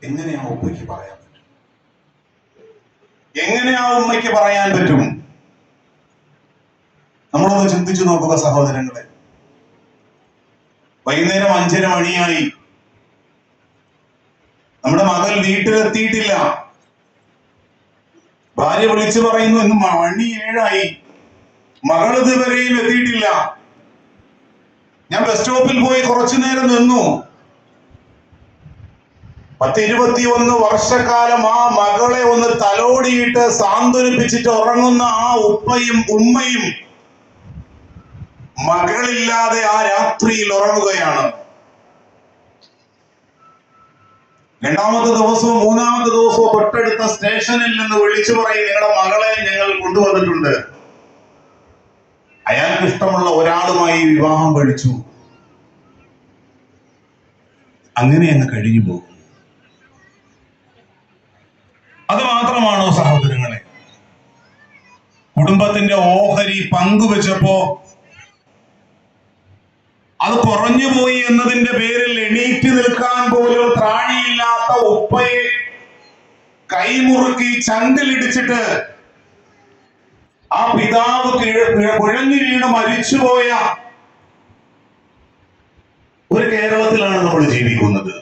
എങ്ങനെ ആ ഉമ്മയ്ക്ക് പറയാൻ പറ്റും? എങ്ങനെ ആ ഉമ്മയ്ക്ക് പറയാൻ പറ്റും? നമ്മളൊന്ന് ചിന്തിച്ചു നോക്കുക സഹോദരങ്ങളെ. വൈകുന്നേരം 5:30 മണിയായി, നമ്മുടെ മകൾ വീട്ടിലെത്തിയിട്ടില്ല. ഭാര്യ വിളിച്ചു പറയുന്നു, ഇന്ന് മണി 7 മകൾ ഇതുവരെയും എത്തിയിട്ടില്ല. ഞാൻ ബസ് സ്റ്റോപ്പിൽ പോയി കുറച്ചു നേരം നിന്നു. 10-21 വർഷക്കാലം ആ മകളെ ഒന്ന് തലോടിയിട്ട് സാന്ത്വനിപ്പിച്ചിട്ട് ഉറങ്ങുന്ന ആ ഉപ്പയും ഉമ്മയും മകളില്ലാതെ ആ രാത്രിയിൽ ഉറങ്ങുകയാണ്. രണ്ടാമത്തെ ദിവസവും 3-ാമത്തെ ദിവസവും തൊട്ടടുത്ത സ്റ്റേഷനിൽ നിന്ന് വിളിച്ചു പറയും, നിങ്ങളുടെ മകളെ ഞങ്ങൾ കൊണ്ടുവന്നിട്ടുണ്ട്. അയാൾക്ക് ഇഷ്ടമുള്ള ഒരാളുമായി വിവാഹം കഴിച്ചു. അങ്ങനെ അങ്ങ് കഴിഞ്ഞു പോകും. അത് മാത്രമാണോ സഹോദരങ്ങളെ? കുടുംബത്തിന്റെ ഓഹരി പങ്കുവെച്ചപ്പോ അത് കുറഞ്ഞുപോയി എന്നതിന്റെ പേരിൽ എണീറ്റ് നിൽക്കാൻ പോലും ത്രാണിയില്ലാത്ത ഉപ്പയെ കൈമുറുക്കി ചങ്കിലിടിച്ചിട്ട് ആ പിതാവ് കുഴഞ്ഞു വീണ് മരിച്ചുപോയ ഒരു കേരളത്തിലാണ് നമ്മൾ ജീവിക്കുന്നത്.